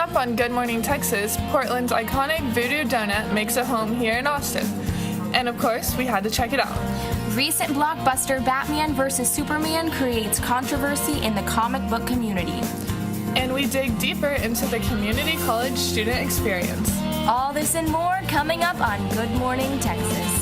up on Good Morning Texas, Portland's iconic Voodoo Donut makes a home here in Austin. And of course, we had to check it out. Recent blockbuster Batman vs. Superman creates controversy in the comic book community. And we dig deeper into the community college student experience. All this and more coming up on Good Morning Texas.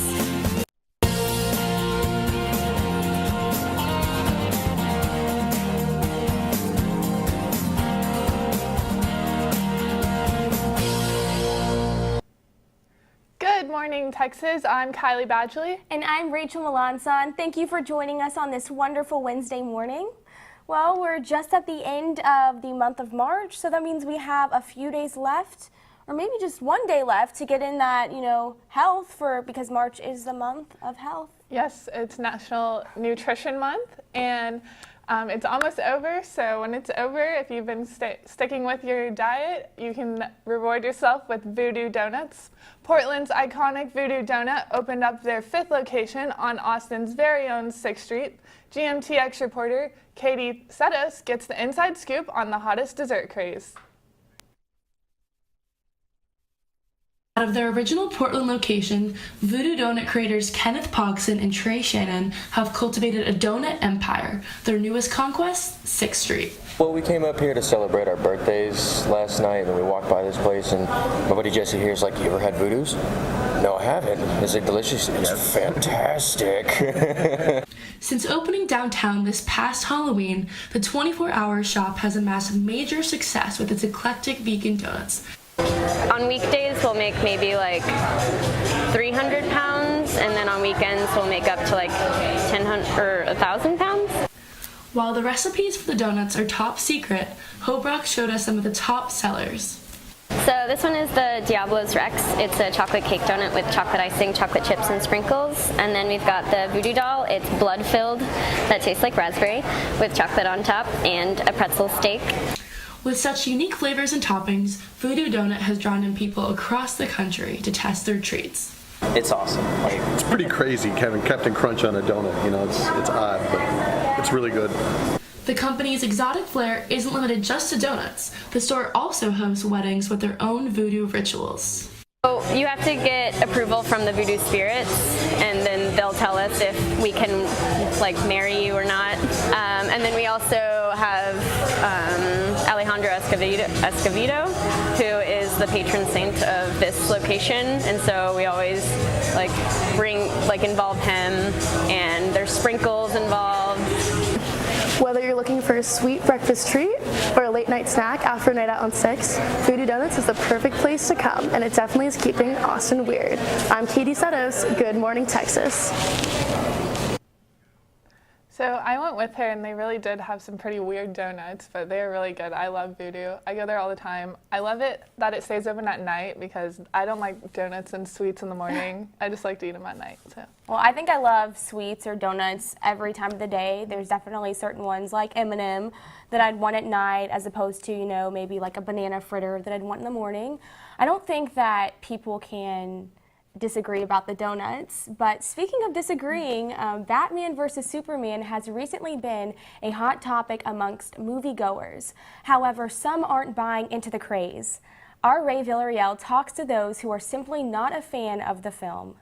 Good morning, Texas. I'm Kylie Badgley. And I'm Rachel Melanson. Thank you for joining us on this wonderful Wednesday morning. Well, we're just at the end of the month of March, so that means we have a few days left, or maybe just one day left to get in that, health because March is the month of health. Yes, it's National Nutrition Month, and it's almost over, so when it's over, if you've been sticking with your diet, you can reward yourself with Voodoo Donuts. Portland's iconic Voodoo Donut opened up their 5th location on Austin's very own 6th Street. GMTX reporter Katie Setos gets the inside scoop on the hottest dessert craze. Out of their original Portland location, Voodoo Donut creators Kenneth Pogson and Trey Shannon have cultivated a donut empire. Their newest conquest, 6th Street. Well, we came up here to celebrate our birthdays last night, and we walked by this place, and my buddy Jesse here is like, "You ever had Voodoos?" "No, I haven't." "Is it delicious?" "It's fantastic." Since opening downtown this past Halloween, the 24-hour shop has amassed major success with its eclectic vegan donuts. On weekdays, we'll make maybe like 300 pounds, and then on weekends, we'll make up to like 1,000 pounds. While the recipes for the donuts are top secret, Hobrock showed us some of the top sellers. So this one is the Diablo's Rex. It's a chocolate cake donut with chocolate icing, chocolate chips, and sprinkles. And then we've got the Voodoo Doll. It's blood-filled, that tastes like raspberry, with chocolate on top and a pretzel steak. With such unique flavors and toppings, Voodoo Donut has drawn in people across the country to test their treats. It's awesome. It's pretty crazy having Captain Crunch on a donut. It's odd, but it's really good. The company's exotic flair isn't limited just to donuts. The store also hosts weddings with their own voodoo rituals. So you have to get approval from the voodoo spirits, and then they'll tell us if we can marry you or not. And then we also have Alejandro Escovedo, who is the patron saint of this location, and so we always involve him, and there's sprinkles involved. Whether you're looking for a sweet breakfast treat or a late night snack after a night out on 6, Voodoo Donuts is the perfect place to come, and it definitely is keeping Austin weird. I'm Katie Setos. Good morning, Texas. So I went with her, and they really did have some pretty weird donuts, but they are really good. I love Voodoo. I go there all the time. I love it that it stays open at night because I don't like donuts and sweets in the morning. I just like to eat them at night. So. Well, I think I love sweets or donuts every time of the day. There's definitely certain ones like M&M that I'd want at night as opposed to, maybe like a banana fritter that I'd want in the morning. I don't think that people can disagree about the donuts, but speaking of disagreeing, Batman vs. Superman has recently been a hot topic amongst moviegoers. However, some aren't buying into the craze. Our Ray Villarreal talks to those who are simply not a fan of the film.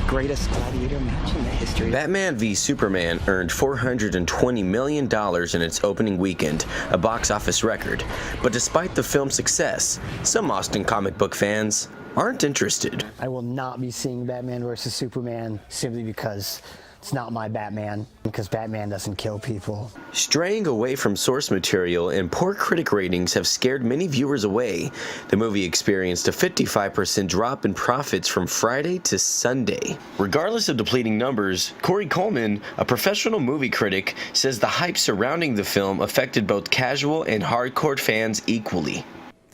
Greatest gladiator match in the history. Batman v Superman earned $420 million in its opening weekend, a box office record. But despite the film's success, some Austin comic book fans aren't interested. I will not be seeing Batman vs. Superman simply because it's not my Batman, because Batman doesn't kill people. Straying away from source material and poor critic ratings have scared many viewers away. The movie experienced a 55% drop in profits from Friday to Sunday. Regardless of depleting numbers, Corey Coleman, a professional movie critic, says the hype surrounding the film affected both casual and hardcore fans equally.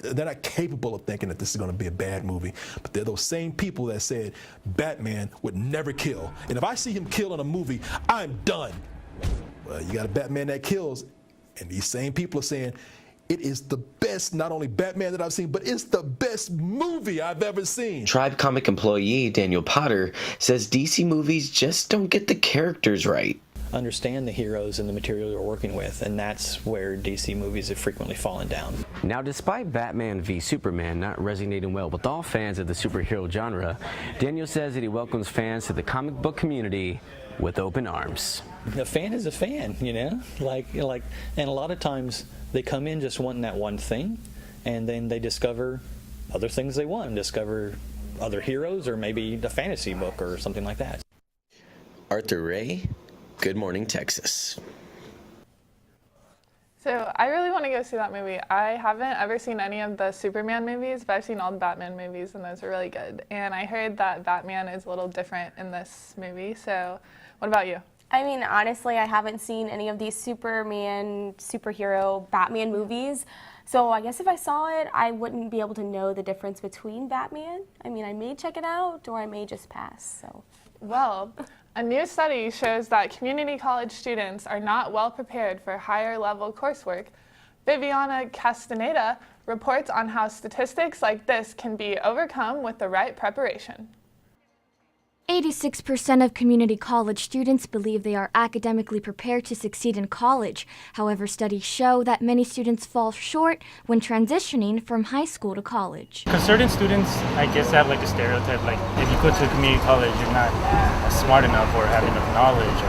They're not capable of thinking that this is going to be a bad movie, but they're those same people that said Batman would never kill. And if I see him kill in a movie, I'm done. Well, you got a Batman that kills, and these same people are saying it is the best, not only Batman that I've seen, but it's the best movie I've ever seen. Tribe comic employee Daniel Potter says DC movies just don't get the characters right. understand the heroes and the material you're working with, and that's where DC movies have frequently fallen down. Now, despite Batman v Superman not resonating well with all fans of the superhero genre, Daniel says that he welcomes fans to the comic book community with open arms. A fan is a fan, you know, and a lot of times they come in just wanting that one thing, and then they discover other things they want, discover other heroes, or maybe a fantasy book or something like that. Arthur Ray, Good Morning Texas. So I really want to go see that movie. I haven't ever seen any of the Superman movies, but I've seen all the Batman movies, and those are really good. And I heard that Batman is a little different in this movie. So what about you? I mean, honestly, I haven't seen any of these Superman, superhero, Batman movies. So I guess if I saw it, I wouldn't be able to know the difference between Batman. I mean, I may check it out, or I may just pass. So, well, a new study shows that community college students are not well prepared for higher level coursework. Viviana Castaneda reports on how statistics like this can be overcome with the right preparation. 86% of community college students believe they are academically prepared to succeed in college. However, studies show that many students fall short when transitioning from high school to college. Because certain students, I guess, have like a stereotype, like if you go to a community college, you're not smart enough or have enough knowledge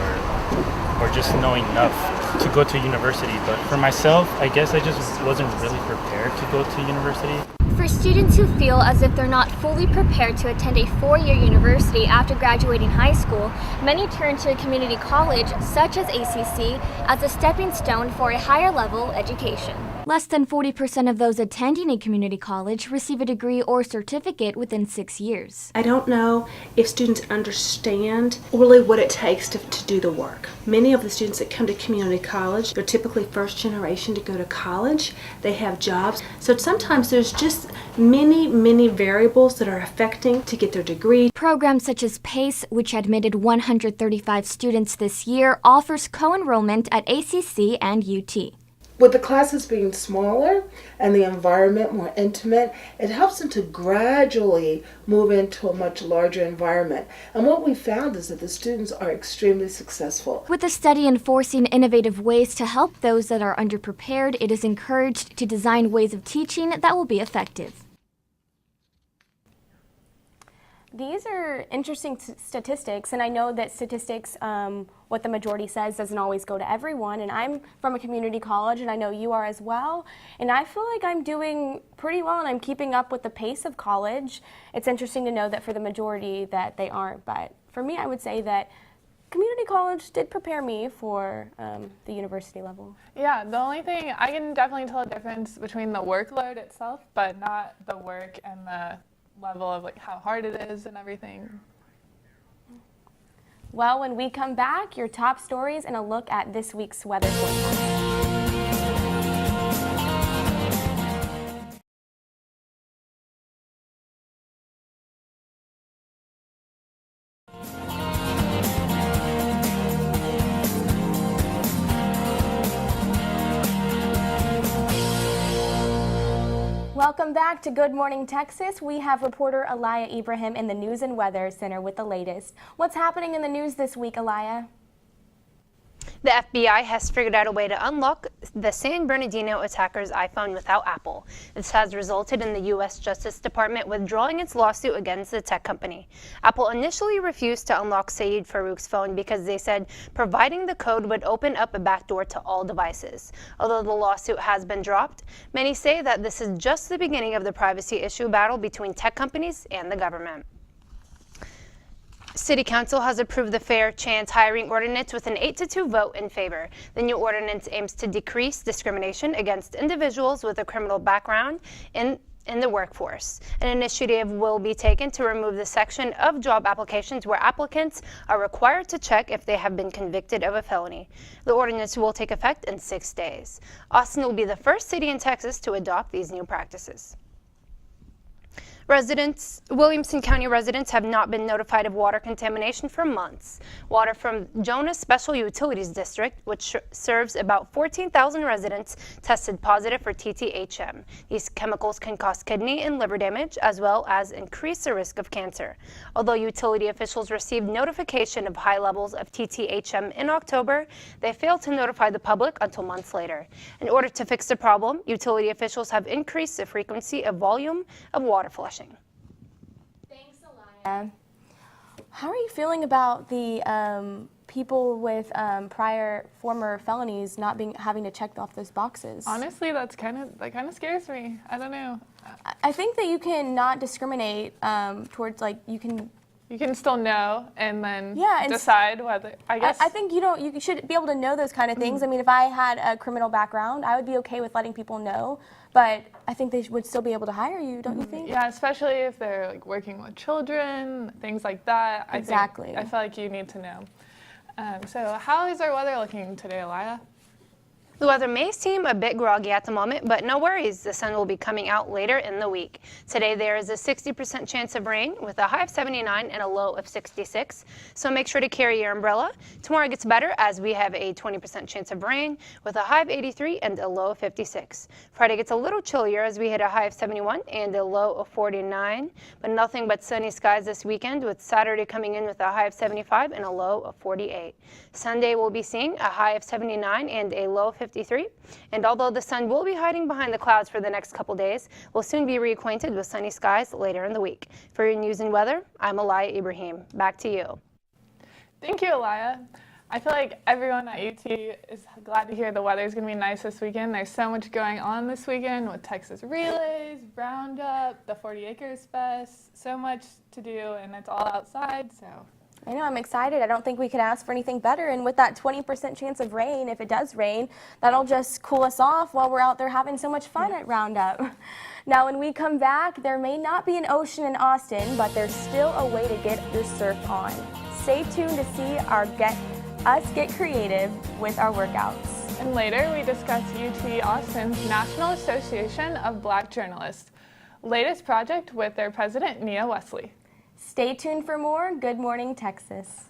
or just knowing enough to go to university. But for myself, I guess I just wasn't really prepared to go to university. For students who feel as if they're not fully prepared to attend a four-year university after graduating high school, many turn to a community college, such as ACC, as a stepping stone for a higher level education. Less than 40% of those attending a community college receive a degree or certificate within 6 years. I don't know if students understand really what it takes to do the work. Many of the students that come to community college, they're typically first generation to go to college. They have jobs. So sometimes there's just many variables that are affecting to get their degree. Programs such as PACE, which admitted 135 students this year, offers co-enrollment at ACC and UT. With the classes being smaller and the environment more intimate, it helps them to gradually move into a much larger environment. And what we found is that the students are extremely successful. With the study enforcing innovative ways to help those that are underprepared, it is encouraged to design ways of teaching that will be effective. these are interesting statistics, and I know that statistics, what the majority says, doesn't always go to everyone, and I'm from a community college, and I know you are as well, and I feel like I'm doing pretty well, and I'm keeping up with the pace of college. It's interesting to know that for the majority that they aren't, but for me, I would say that community college did prepare me for the university level. Yeah, the only thing, I can definitely tell a difference between the workload itself, but not the work and the level of like how hard it is and everything. Well, when we come back, your top stories and a look at this week's weather forecast. Welcome back to Good Morning Texas. We have reporter Aliyah Ibrahim in the News and Weather Center with the latest. What's happening in the news this week, Aliyah? The FBI has figured out a way to unlock the San Bernardino attacker's iPhone without Apple. This has resulted in the U.S. Justice Department withdrawing its lawsuit against the tech company. Apple initially refused to unlock Saeed Farouk's phone because they said providing the code would open up a backdoor to all devices. Although the lawsuit has been dropped, many say that this is just the beginning of the privacy issue battle between tech companies and the government. City Council has approved the Fair Chance Hiring Ordinance with an 8-2 vote in favor. The new ordinance aims to decrease discrimination against individuals with a criminal background in the workforce. An initiative will be taken to remove the section of job applications where applicants are required to check if they have been convicted of a felony. The ordinance will take effect in 6 days. Austin will be the first city in Texas to adopt these new practices. Williamson County residents have not been notified of water contamination for months. Water from Jonah Special Utilities District, which serves about 14,000 residents, tested positive for TTHM. These chemicals can cause kidney and liver damage, as well as increase the risk of cancer. Although utility officials received notification of high levels of TTHM in October, they failed to notify the public until months later. In order to fix the problem, utility officials have increased the frequency and volume of water flushing. How are you feeling about the people with former felonies not having to check off those boxes? Honestly, that kind of scares me. I don't know. I think that you can not discriminate towards you can still know and then and decide whether, I guess. I think you should be able to know those kind of things. I mean, if I had a criminal background, I would be okay with letting people know, but I think they would still be able to hire you, don't you think? Yeah, especially if they're working with children, things like that. Exactly. I feel like you need to know. So how is our weather looking today, Elia? The weather may seem a bit groggy at the moment, but no worries, the sun will be coming out later in the week. Today there is a 60% chance of rain with a high of 79 and a low of 66, so make sure to carry your umbrella. Tomorrow gets better as we have a 20% chance of rain with a high of 83 and a low of 56. Friday gets a little chillier as we hit a high of 71 and a low of 49, but nothing but sunny skies this weekend, with Saturday coming in with a high of 75 and a low of 48. Sunday we'll be seeing a high of 79 and a low of 53, and although the sun will be hiding behind the clouds for the next couple days, we'll soon be reacquainted with sunny skies later in the week. For your news and weather, I'm Elia Ibrahim. Back to you. Thank you, Elia. I feel like everyone at UT is glad to hear the weather is going to be nice this weekend. There's so much going on this weekend with Texas Relays, Roundup, the 40 Acres Fest, so much to do, and it's all outside, so. I know, I'm excited. I don't think we could ask for anything better. And with that 20% chance of rain, if it does rain, that'll just cool us off while we're out there having so much fun at Roundup. Now, when we come back, there may not be an ocean in Austin, but there's still a way to get your surf on. Stay tuned to see us get creative with our workouts. And later, we discuss UT Austin's National Association of Black Journalists' latest project with their president, Nia Wesley. Stay tuned for more Good Morning Texas.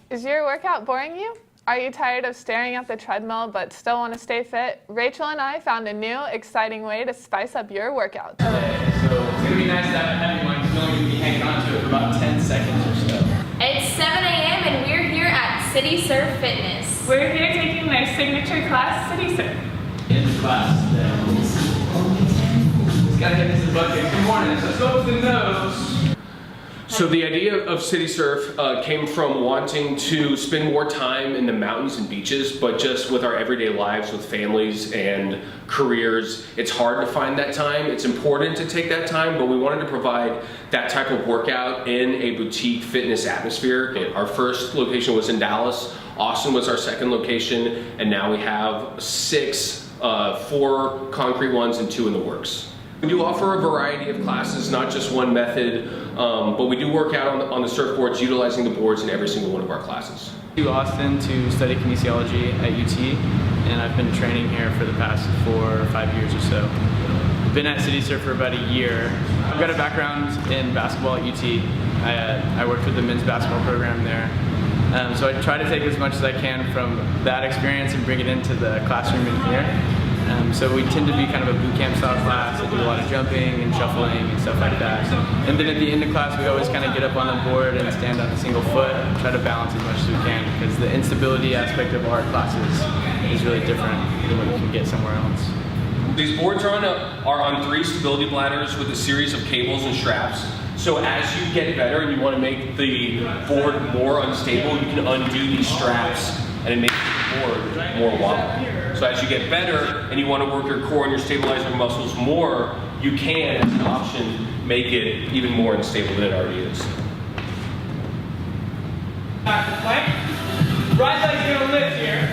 Is your workout boring you? Are you tired of staring at the treadmill but still want to stay fit? Rachel and I found a new, exciting way to spice up your workouts. So it's going to be nice to have a heavy one because you're only going to be hanging on to it for about 10 seconds or so. It's 7 a.m. and we're here at City Surf Fitness. We're here taking their signature class, City Surf. In the class today. Just got to hit this bucket. Good morning. Let's go with the nose. So the idea of City Surf came from wanting to spend more time in the mountains and beaches, but just with our everyday lives with families and careers, it's hard to find that time. It's important to take that time, but we wanted to provide that type of workout in a boutique fitness atmosphere. Our first location was in Dallas, Austin was our second location, and now we have 4 concrete ones and 2 in the works. We do offer a variety of classes, not just one method, but we do work out on the surfboards, utilizing the boards in every single one of our classes. I to Austin to study kinesiology at UT, and I've been training here for the past 4 or 5 years or so. I've been at City Surf for about a year. I've got a background in basketball at UT. I worked with the men's basketball program there. So I try to take as much as I can from that experience and bring it into the classroom in here. So we tend to be kind of a boot camp style class. I do a lot of jumping and shuffling and stuff like that. And then at the end of class, we always kind of get up on the board and stand on a single foot and try to balance as much as we can, because the instability aspect of our classes is really different than what you can get somewhere else. These boards are on 3 stability bladders with a series of cables and straps. So as you get better and you want to make the board more unstable, you can undo these straps and it makes the board more wobbly. So as you get better and you want to work your core and your stabilizer muscles more, you can, as an option, make it even more unstable than it already is. Back to plank. Right leg's gonna lift here.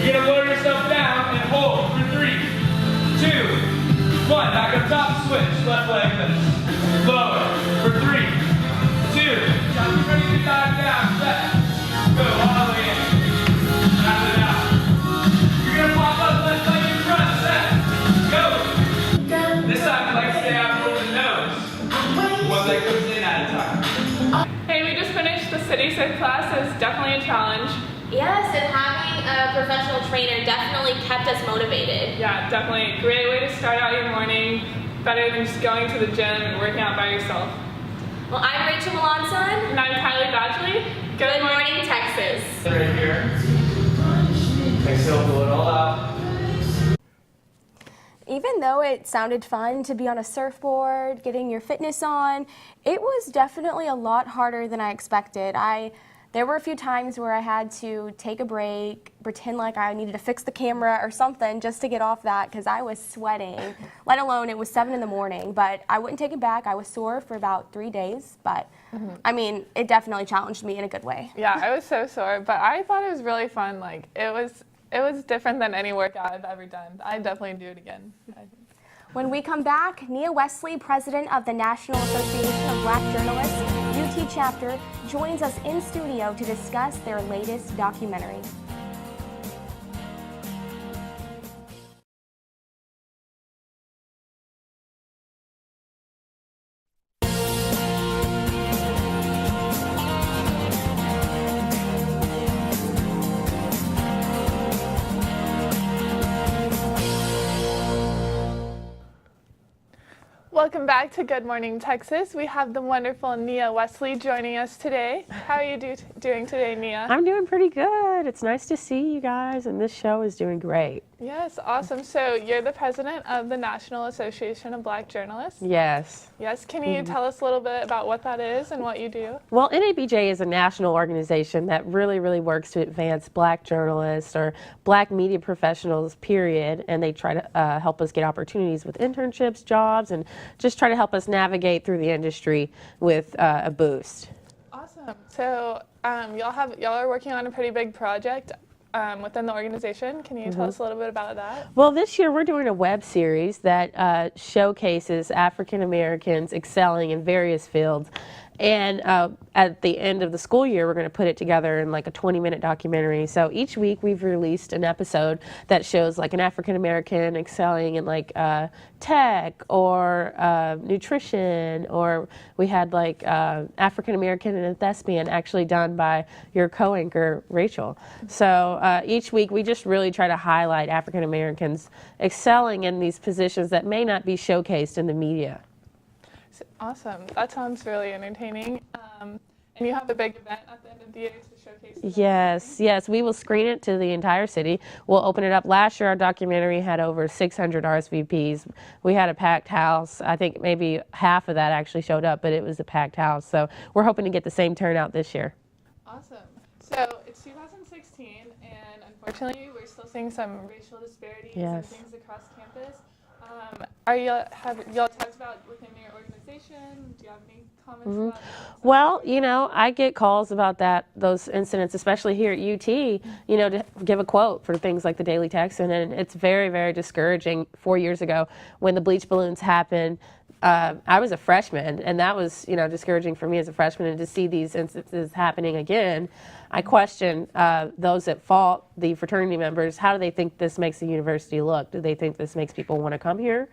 You're gonna lower yourself down and hold for 3, 2, 1. Back up top. class is definitely a challenge. Yes, and having a professional trainer definitely kept us motivated. Yeah, definitely. Great way to start out your morning. Better than just going to the gym and working out by yourself. Well, I'm Rachel Melanson. And I'm Kylie Badgley. Good morning, Texas. Right here. Exhale, pull it all out. Even though it sounded fun to be on a surfboard, getting your fitness on, it was definitely a lot harder than I expected. There were a few times where I had to take a break, pretend like I needed to fix the camera or something just to get off that because I was sweating, let alone it was 7 in the morning. But I wouldn't take it back. I was sore for about 3 days, but I mean, it definitely challenged me in a good way. Yeah, I was so sore, but I thought it was really fun. Like, it was different than any workout I've ever done. I'd definitely do it again. When we come back, Nia Wesley, president of the National Association of Black Journalists, UT chapter, joins us in studio to discuss their latest documentary. Welcome back to Good Morning Texas. We have the wonderful Nia Wesley joining us today. How are you doing today, Nia? I'm doing pretty good. It's nice to see you guys, and this show is doing great. Yes, awesome. So you're the president of the National Association of Black Journalists? Yes. Yes, can you tell us a little bit about what that is and what you do? Well, NABJ is a national organization that really works to advance black journalists or black media professionals, period, and they try to help us get opportunities with internships, jobs, and just try to help us navigate through the industry with a boost. Awesome. So y'all are working on a pretty big project within the organization. Can you tell us a little bit about that? Well, this year we're doing a web series that showcases African Americans excelling in various fields. And at the end of the school year, we're going to put it together in like a 20-minute documentary. So each week we've released an episode that shows like an African American excelling in like tech or nutrition, or we had like African American and a thespian actually done by your co-anchor Rachel. So each week we just really try to highlight African Americans excelling in these positions that may not be showcased in the media. Awesome. That sounds really entertaining. And you have a big event at the end of the year to showcase. Yes. We will screen it to the entire city. We'll open it up. Last year, our documentary had over 600 RSVPs. We had a packed house. I think maybe half of that actually showed up, but it was a packed house. So we're hoping to get the same turnout this year. Awesome. So it's 2016, and unfortunately, we're still seeing some racial disparities and things across campus. Have y'all talked about within your organization? Do you have any comments about that? Well, I get calls about those incidents, especially here at UT, to give a quote for things like the Daily Texan, and it's very discouraging. 4 years ago, when the bleach balloons happened, I was a freshman, and that was, discouraging for me as a freshman, and to see these instances happening again, I question those at fault, the fraternity members. How do they think this makes the university look? Do they think this makes people want to come here?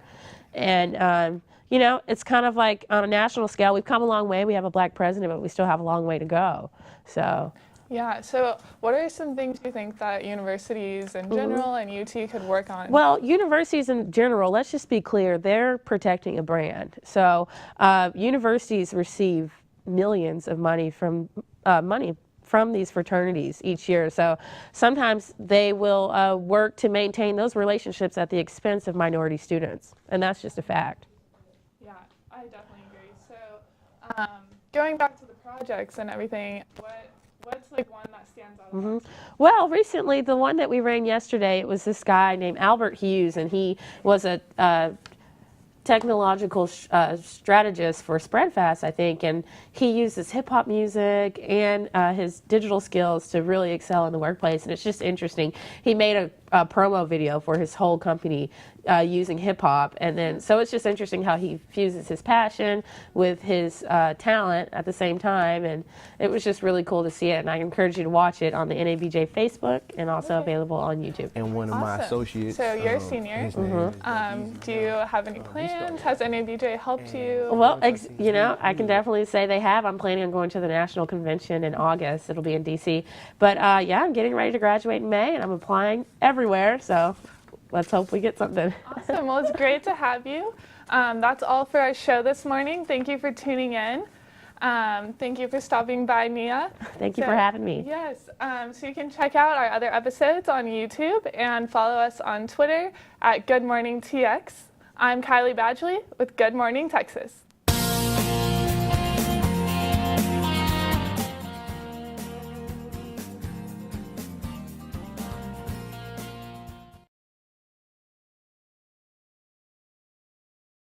And, it's kind of like on a national scale, we've come a long way. We have a black president, but we still have a long way to go. So. Yeah, so what are some things you think that universities in general and UT could work on? Well, universities in general, let's just be clear, they're protecting a brand. So universities receive millions of money from these fraternities each year. So sometimes they will work to maintain those relationships at the expense of minority students, and that's just a fact. Yeah, I definitely agree. So going back to the projects and everything, what's like one that stands out? Well, recently, the one that we ran yesterday, it was this guy named Albert Hughes, and he was a technological strategist for Spreadfast, I think, and he uses hip-hop music and his digital skills to really excel in the workplace, and it's just interesting. He made promo video for his whole company using hip hop, and then so it's just interesting how he fuses his passion with his talent at the same time, and it was just really cool to see it. And I encourage you to watch it on the NABJ Facebook and also available on YouTube. And one of my associates. So you're a senior. his name Do you have any plans? Has NABJ helped you? Well, you know, I can definitely say they have. I'm planning on going to the national convention in August. It'll be in DC. But yeah, I'm getting ready to graduate in May, and I'm applying everywhere. So let's hope we get something. Awesome. Well, it's great to have you. That's all for our show this morning. Thank you for tuning in. Thank you for stopping by, Nia. Thank you for having me. Yes. So you can check out our other episodes on YouTube and follow us on Twitter at Good Morning TX. I'm Kylie Badgley with Good Morning Texas.